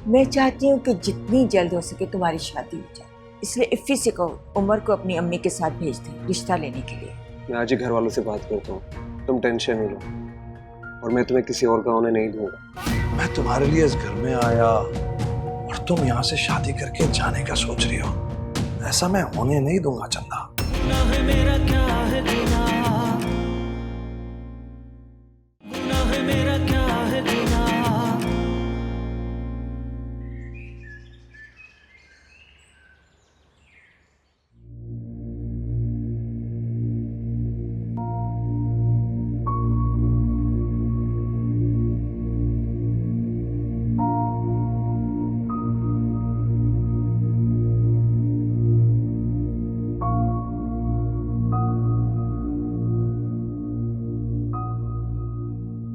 मैं चाहती हूँ कि जितनी जल्द हो सके तुम्हारी शादी हो जाए, इसलिए इफ़ी से कहो उमर को अपनी अम्मी के साथ भेज दे रिश्ता लेने के लिए। मैं आज ही घर वालों से बात करता हूँ, तुम टेंशन नहीं लो, और मैं तुम्हें किसी और का होने नहीं दूंगा। मैं तुम्हारे लिए इस घर में आया और तुम यहाँ से शादी करके जाने का सोच रही हो, ऐसा मैं होने नहीं दूंगा चंदा। मेरा क्या है गुनाह, मेरा क्या है गुनाह।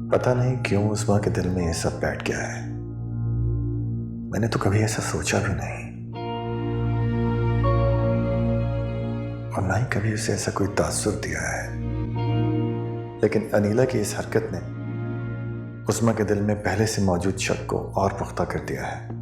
पता नहीं क्यों उस माँ के दिल में ये सब बैठ गया है। मैंने तो कभी ऐसा सोचा भी नहीं, और ना ही कभी उसे ऐसा कोई तासुर दिया है। लेकिन अनीला की इस हरकत ने उस्मा के दिल में पहले से मौजूद शक को और पुख्ता कर दिया है।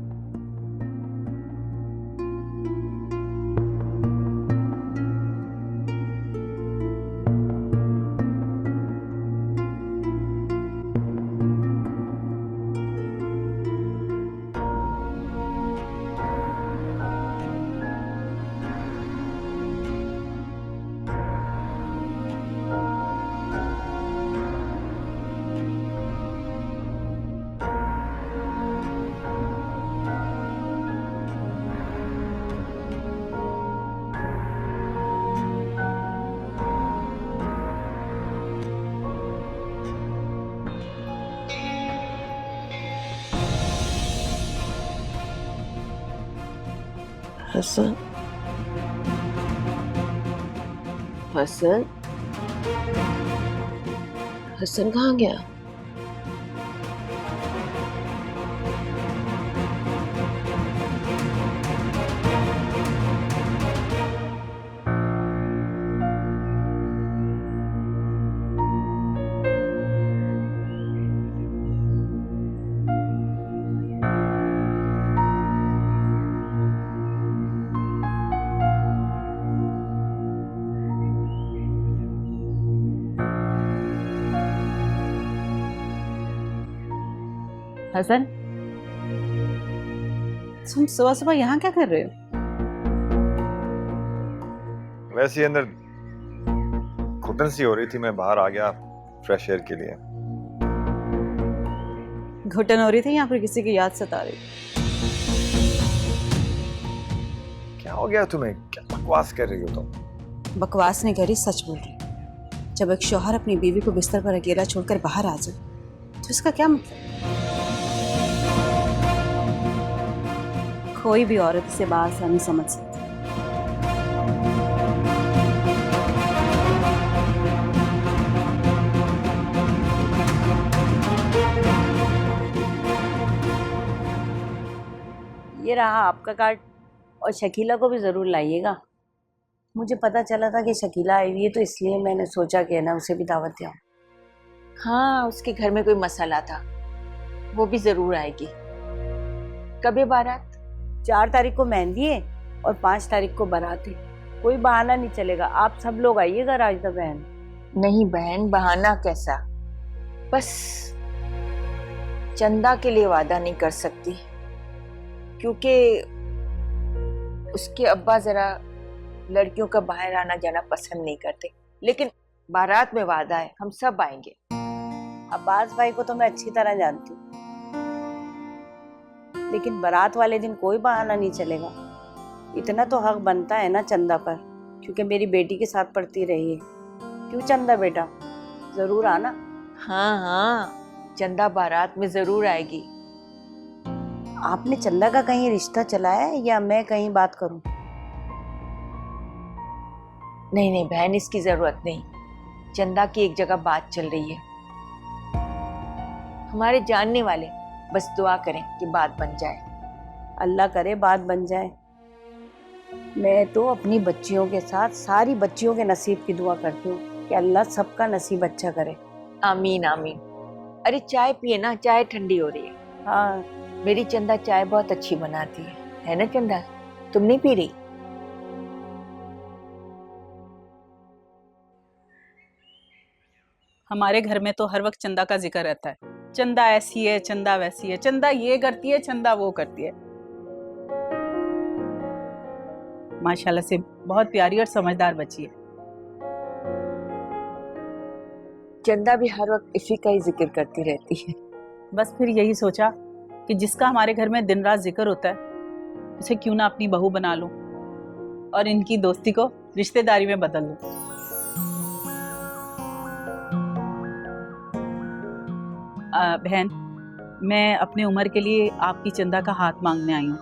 हसन, हसन, हसन कहाँ गया? हसन, तुम सुबह सुबह यहाँ क्या कर रहे हो? वैसे ही अंदर घुटन सी हो रही थी, मैं बाहर आ गया फ्रेश एयर के लिए। घुटन हो रही थी या फिर किसी की याद सता रही? क्या हो गया तुम्हें, क्या बकवास कर रही हो तुम? बकवास नहीं करी, सच बोल रही। जब एक शौहर अपनी बीवी को बिस्तर पर अकेला छोड़कर बाहर आ जाए तो इसका क्या मतलब? कोई भी औरत इसे बाहर से नहीं समझ सकती। ये रहा आपका कार्ड, और शकीला को भी ज़रूर लाइएगा। मुझे पता चला था कि शकीला आई हुई है, तो इसलिए मैंने सोचा कि ना उसे भी दावत दिया। हाँ, उसके घर में कोई मसला था, वो भी ज़रूर आएगी। कब है बारात? 4 तारीख को मेहंदी है और 5 तारीख को बारात है। कोई बहाना नहीं चलेगा, आप सब लोग आइएगा। राजदा बहन। नहीं बहन, बहाना कैसा? बस चंदा के लिए वादा नहीं कर सकती, क्योंकि उसके अब्बा जरा लड़कियों का बाहर आना जाना पसंद नहीं करते। लेकिन बारात में वादा है, हम सब आएंगे। अब्बास भाई को तो मैं अच्छी तरह जानती हूँ, लेकिन बारात वाले दिन कोई बहाना नहीं चलेगा। इतना तो हक बनता है ना चंदा पर, क्योंकि मेरी बेटी के साथ पढ़ती रही है। क्यों चंदा बेटा, जरूर आना। हाँ हाँ, चंदा बारात में जरूर आएगी। आपने चंदा का कहीं रिश्ता चलाया है या मैं कहीं बात करूं? नहीं नहीं बहन, इसकी जरूरत नहीं। चंदा की एक जगह बात चल रही है, हमारे जानने वाले, बस दुआ करें कि बात बन जाए। अल्लाह करे बात बन जाए। मैं तो अपनी बच्चियों के साथ सारी बच्चियों के नसीब की दुआ करती हूँ कि अल्लाह सबका नसीब अच्छा करे। आमीन आमीन। अरे चाय पिए ना, चाय ठंडी हो रही है। हाँ मेरी चंदा चाय बहुत अच्छी बनाती है ना चंदा? तुम नहीं पी रही? हमारे घर में तो हर वक्त चंदा का जिक्र रहता है। चंदा ऐसी है, चंदा वैसी है, चंदा ये करती है, चंदा वो करती है। माशाल्लाह से बहुत प्यारी और समझदार बच्ची है। चंदा भी हर वक्त इसी का ही जिक्र करती रहती है। बस फिर यही सोचा कि जिसका हमारे घर में दिन रात जिक्र होता है उसे क्यों ना अपनी बहू बना लूं और इनकी दोस्ती को रिश्तेदारी में बदल लूं। बहन, मैं अपने उम्र के लिए आपकी चंदा का हाथ मांगने आई हूँ।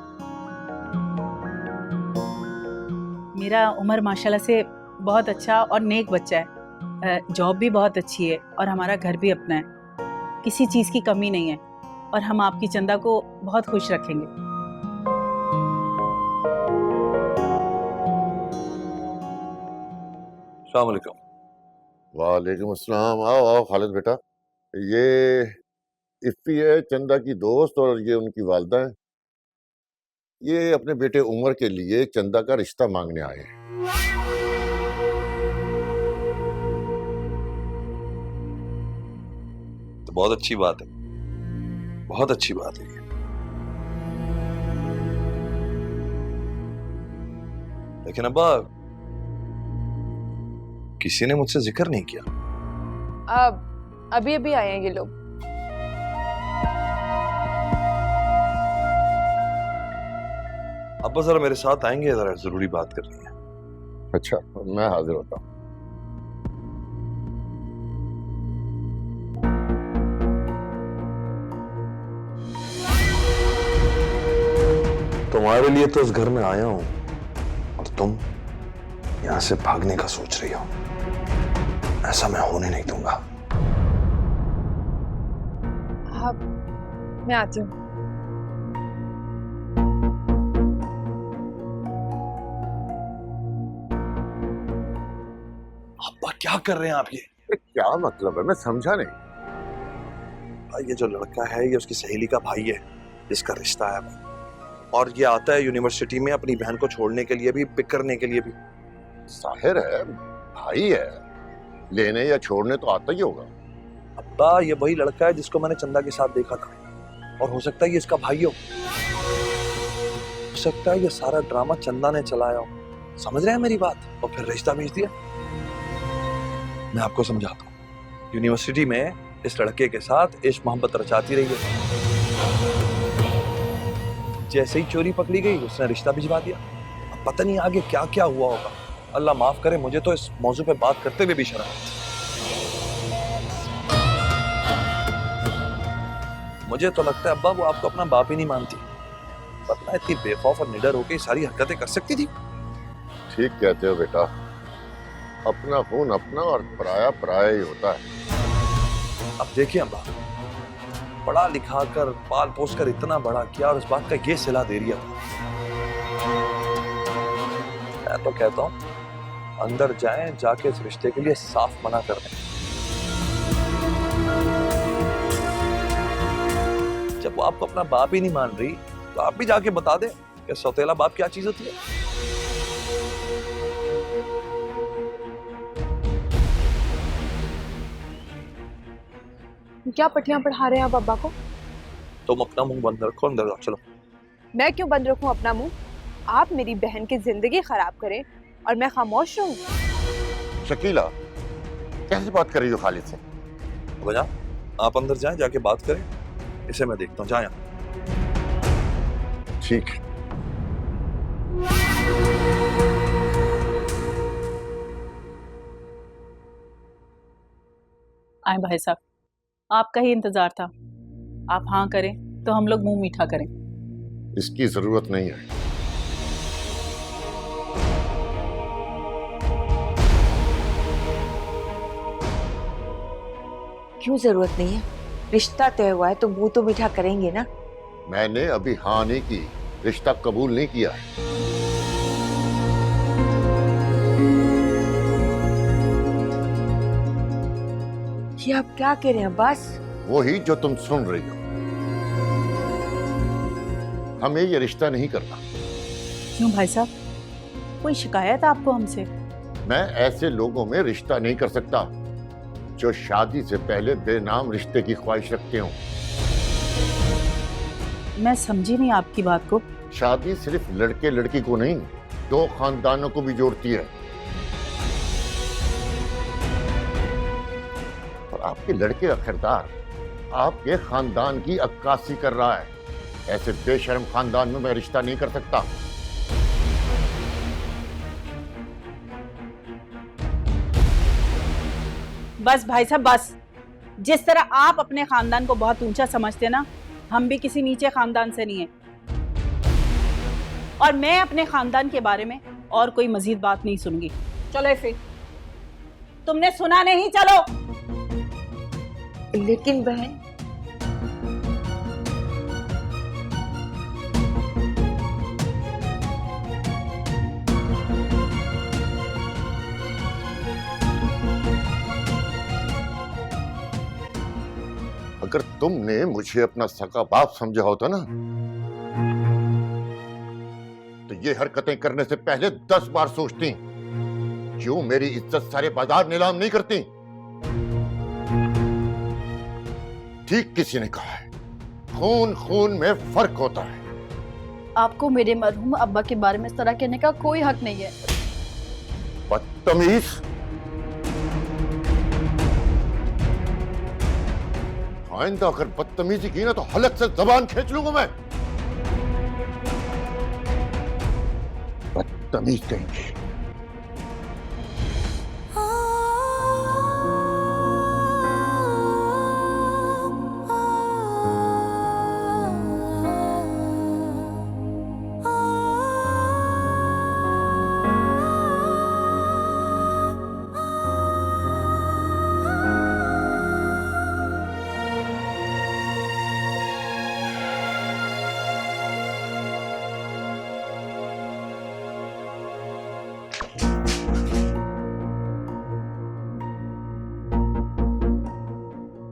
मेरा उमर माशाल्लाह से बहुत अच्छा और नेक बच्चा है, जॉब भी बहुत अच्छी है और हमारा घर भी अपना है। किसी चीज़ की कमी नहीं है और हम आपकी चंदा को बहुत खुश रखेंगे। अस्सलाम वालेकुम। वालेकुम अस्सलाम। आओ आओ खालिद बेटा, ये इफ़ी है, चंदा की दोस्त, और ये उनकी वालदा है। ये अपने बेटे उमर के लिए चंदा का रिश्ता मांगने आए हैं। तो बहुत अच्छी बात है, बहुत अच्छी बात है ये। लेकिन अब्बा, किसी ने मुझसे जिक्र नहीं किया। अब अभी अभी आए हैं ये लोग। अब्बा जरा मेरे साथ आएंगे, जरा जरूरी बात करनी है। अच्छा, मैं हाजिर होता हूँ। तुम्हारे लिए तो उस घर में आया हूं और तुम यहां से भागने का सोच रही हो। ऐसा मैं होने नहीं दूंगा। हाँ, मैं आती हूँ। अब्बा क्या कर रहे हैं आप ये? क्या मतलब है, मैं समझा नहीं। ये जो लड़का है ये उसकी सहेली का भाई है, इसका रिश्ता है। और ये आता है यूनिवर्सिटी में अपनी बहन को छोड़ने के लिए भी, पिक करने के लिए भी। जाहिर है भाई है, लेने या छोड़ने तो आता ही होगा। अब्बा ये वही लड़का है जिसको मैंने चंदा के साथ देखा था, और हो सकता है ये इसका भाई हो सकता है ये सारा ड्रामा चंदा ने चलाया हो। समझ रहे हैं मेरी बात? और फिर रिश्ता भेज दिया। मैं आपको समझाता हूँ, यूनिवर्सिटी में इस लड़के के साथ इश्क मोहब्बत रचाती रही है। जैसे ही चोरी पकड़ी गई उसने रिश्ता भिजवा दिया। अब पता नहीं आगे क्या क्या हुआ होगा। अल्लाह माफ करे, मुझे तो इस मौजू पे बात करते हुए भी शर्म आती। मुझे तो लगता है अब्बा वो आपको अपना बाप ही नहीं मानती, वरना इतनी बेखौफ और निडर होकर सारी हरकतें कर सकती थी। ठीक कहते हो बेटा, अपना खून अपना और पराया पराया ही होता है। अब देखिए अब्बा, पढ़ा लिखा कर पाल पोस कर इतना बड़ा किया और इस बात का ये सिला दे रही है। मैं तो कहता हूँ अंदर जाएं, जाके इस रिश्ते के लिए साफ मना कर दें। जब वो आपको अपना बाप ही नहीं मान रही तो आप भी जाके बता दें कि सौतेला बाप क्या चीज होती है। क्या पट्टियां पढ़ा रहे हैं आप अब्बा को? तुम अपना मुंह बंद रखो, अंदर जाओ। चलो। मैं क्यों बंद रखूं अपना मुंह? आप मेरी बहन की जिंदगी खराब करें और मैं खामोश रहूं? शकीला, कैसे बात कर रही हो खालिद से? वजह आप अंदर जाएं, जाके बात करें, इसे मैं देखता हूँ। जाएं। ठीक है। आए भाई साहब, आपका ही इंतजार था। आप हाँ करें तो हम लोग मुंह मीठा करें। इसकी जरूरत नहीं है। क्यों जरूरत नहीं है? रिश्ता तय हुआ है तो मुंह तो मीठा करेंगे ना। मैंने अभी हाँ नहीं की, रिश्ता कबूल नहीं किया है। ये आप क्या कह रहे हैं अब्बास? वही जो तुम सुन रही हो। हमें ये रिश्ता नहीं करना। क्यों भाई साहब, कोई शिकायत आपको हमसे? मैं ऐसे लोगों में रिश्ता नहीं कर सकता जो शादी से पहले बेनाम रिश्ते की ख्वाहिश रखते हो। मैं समझी नहीं आपकी बात को। शादी सिर्फ लड़के लड़की को नहीं, दो खानदानों को भी जोड़ती है। और आपके लड़के का किरदार आपके खानदान की अक्कासी कर रहा है। ऐसे बेशर्म खानदान में मैं रिश्ता नहीं कर सकता। बस भाई साहब बस। जिस तरह आप अपने खानदान को बहुत ऊंचा समझते ना, हम भी किसी नीचे खानदान से नहीं है। और मैं अपने खानदान के बारे में और कोई मजीद बात नहीं सुनूंगी। चलो फिर। तुमने सुना नहीं, चलो। लेकिन बहन, अगर तुमने मुझे अपना सगा बाप समझा होता ना, तो ये हरकतें करने से पहले 10 बार सोचती। क्यों मेरी इज्जत सारे बाजार नीलाम नहीं करती? ठीक किसी ने कहा है, खून खून में फर्क होता है। आपको मेरे मरहूम अब्बा के बारे में इस तरह कहने का कोई हक नहीं है। बदतमीज। आइंदा अगर बदतमीजी की ना तो हलक से जबान खींच लूंगा मैं। बदतमीज कहेंगे।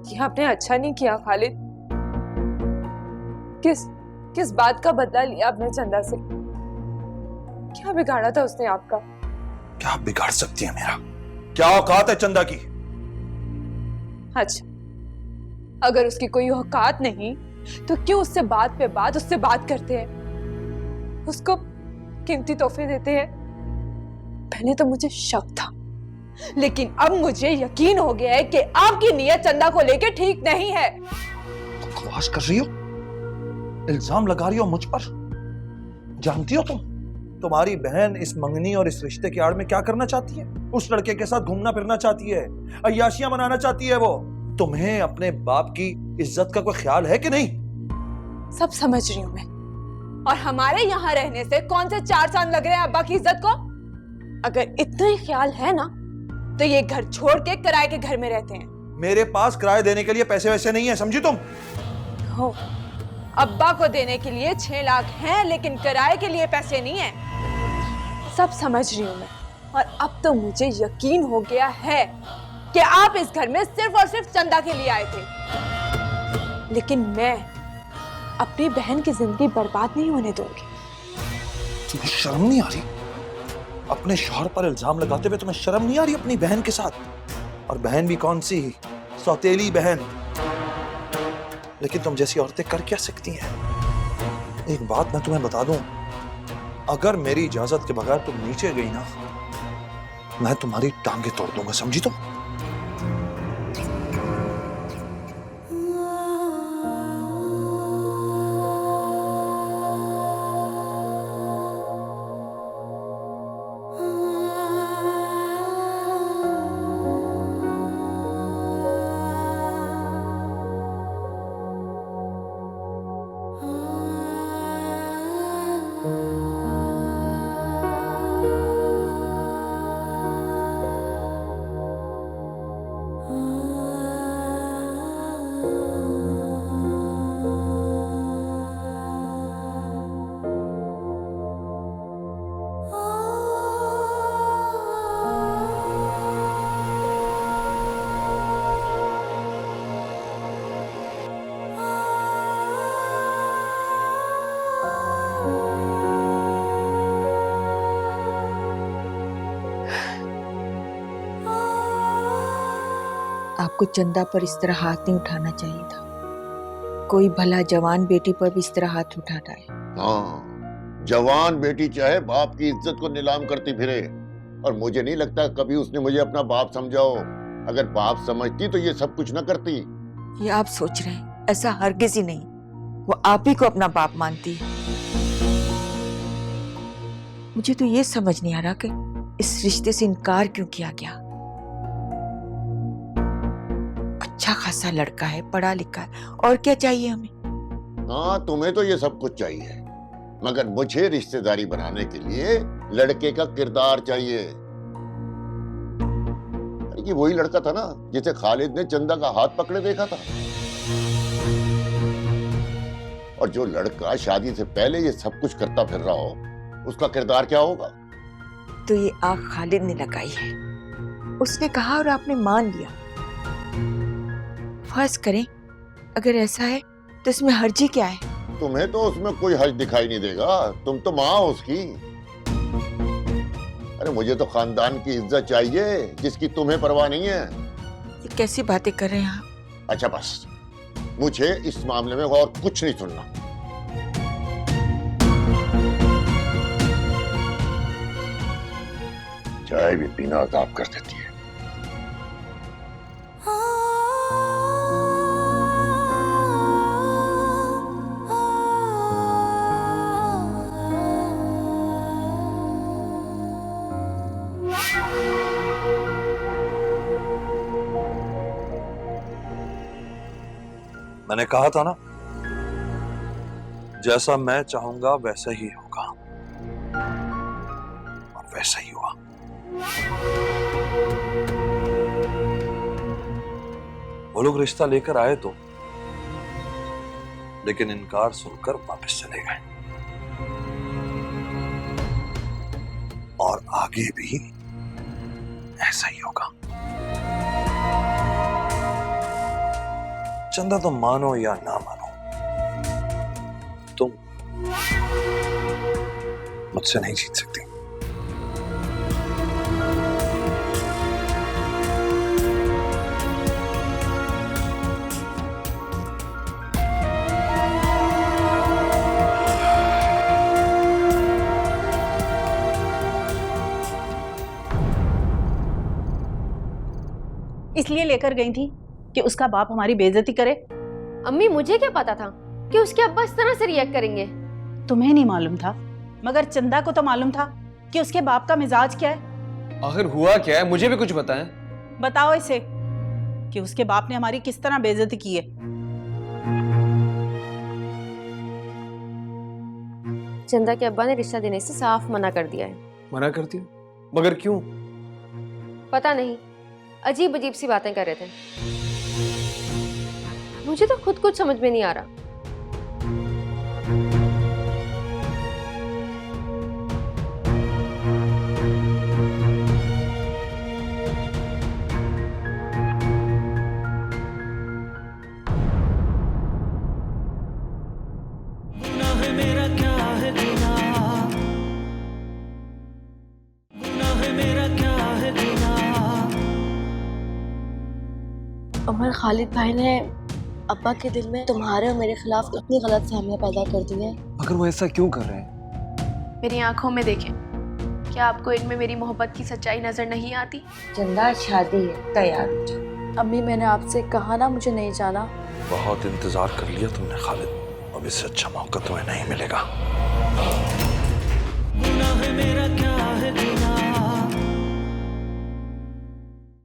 ये आपने अच्छा नहीं किया खालिद। किस बात का बदला लिया आपने चंदा से? क्या बिगाड़ा था उसने आपका? क्या बिगाड़ सकती है मेरा? क्या औकात है चंदा की? अच्छा, अगर उसकी कोई औकात नहीं तो क्यों उससे बात पे बात उससे बात करते हैं, उसको कीमती तोहफे देते हैं? पहले तो मुझे शक था, लेकिन अब मुझे यकीन हो गया है कि आपकी नीयत चंदा को लेके ठीक नहीं है। बकवास कर रही हो, इल्जाम लगा रही हो मुझ पर। जानती हो तुम्हारी बहन इस मंगनी और इस रिश्ते की आड़ में क्या करना चाहती है? उस लड़के के साथ घूमना फिरना चाहती है, अय्याशियां मनाना चाहती है वो। तुम्हें अपने बाप की इज्जत का कोई ख्याल है कि नहीं? सब समझ रही हूं मैं। और हमारे यहाँ रहने से कौन से 4 चांद लग रहे हैं अब्बा की इज्जत को? अगर इतना ही ख्याल है ना तो ये घर छोड़ के किराए के घर में रहते हैं। मेरे पास किराए देने के लिए पैसे वैसे नहीं है, समझी तुम? हो, अब्बा को देने के लिए 6 लाख हैं, लेकिन किराए के लिए पैसे नहीं है। सब समझ रही हूं मैं, और अब तो मुझे यकीन हो गया है कि आप इस घर में सिर्फ और सिर्फ चंदा के लिए आए थे। लेकिन मैं अपनी बहन की जिंदगी बर्बाद नहीं होने दूंगी। तुम्हें शर्म नहीं आ रही? अपने शौहर पर इल्जाम लगाते हुए तुम्हें शर्म नहीं आ रही अपनी बहन के साथ? और बहन भी कौन सी, सौतेली बहन। लेकिन तुम जैसी औरतें कर क्या सकती हैं? एक बात मैं तुम्हें बता दूं, अगर मेरी इजाजत के बगैर तुम नीचे गई ना, मैं तुम्हारी टांगे तोड़ दूंगा, समझी तुम? आपको चंदा पर इस तरह हाथ नहीं उठाना चाहिए था। कोई भला जवान बेटी पर भी इस तरह हाथ उठाता है। हाँ, जवान बेटी चाहे बाप की इज्जत को नीलाम करती फिरे, और मुझे नहीं लगता कभी उसने मुझे अपना बाप समझा हो। अगर बाप समझती तो ये सब कुछ न करती। ये आप सोच रहे हैं, ऐसा हरगिज ही नहीं। वो आप ही को अपना बाप मानती है। मुझे तो ये समझ नहीं आ रहा कि इस रिश्ते से इनकार क्यों किया गया। अच्छा खासा लड़का है, पढ़ा लिखा है, और क्या चाहिए हमें। हाँ, तुम्हें तो ये सब कुछ चाहिए, मगर मुझे रिश्तेदारी बनाने के लिए लड़के का किरदार चाहिए। ये वही लड़का था ना जिसे खालिद ने चंदा का हाथ पकड़े देखा था। और जो लड़का शादी से पहले ये सब कुछ करता फिर रहा हो, उसका किरदार क्या होगा? तो ये आग खालिद ने लगाई है। उसने कहा और आपने मान लिया। फर्ज करें अगर ऐसा है तो इसमें हर्जी क्या है? तुम्हें तो उसमें कोई हर्ज दिखाई नहीं देगा, तुम तो माँ हो उसकी। अरे मुझे तो खानदान की इज्जत चाहिए जिसकी तुम्हें परवाह नहीं है। ये कैसी बातें कर रहे हैं आप? अच्छा बस, मुझे इस मामले में और कुछ नहीं सुनना। चाय भी पीना अदाब कर देती है। मैंने कहा था ना, जैसा मैं चाहूंगा वैसा ही होगा, और वैसा ही हुआ। वो लोग रिश्ता लेकर आए तो, लेकिन इनकार सुनकर वापस चले गए। और आगे भी ऐसा ही होगा। चंदा तो मानो या ना मानो, तुम मुझसे नहीं जीत सकती। इसलिए लेकर गई थी कि उसका बाप हमारी बेइज्जती करे। अम्मी मुझे क्या पता था कि उसके अब्बा इस तरह से रिएक्ट करेंगे। तुम्हें नहीं मालूम था, मगर चंदा को तो मालूम था कि उसके बाप का मिजाज क्या है। आखिर हुआ क्या है, मुझे भी कुछ बताएं। बताओ इसे कि उसके बाप ने हमारी किस तरह बेइज्जती की है। चंदा के अब्बा ने रिश्ता देने से साफ मना कर दिया है। मना कर दिया? मगर क्यों? पता नहीं, अजीब अजीब सी बातें कर रहे थे। मुझे तो खुद कुछ समझ में नहीं आ रहा। उमर, खालिद भाई ने अब्बा के दिल में तुम्हारे और मेरे खिलाफ इतनी गलत फहमियां पैदा कर दी है। मगर वो ऐसा क्यों कर रहे हैं? मेरी आंखों में देखें, क्या आपको इनमें मेरी मोहब्बत की सच्चाई नजर नहीं आती? चंदा शादी है, तैयार हो जाओ। अम्मी मैंने आपसे कहा ना मुझे नहीं जाना। बहुत इंतजार कर लिया तुमने खालिद, अब इससे अच्छा मौका तुम्हें नहीं मिलेगा।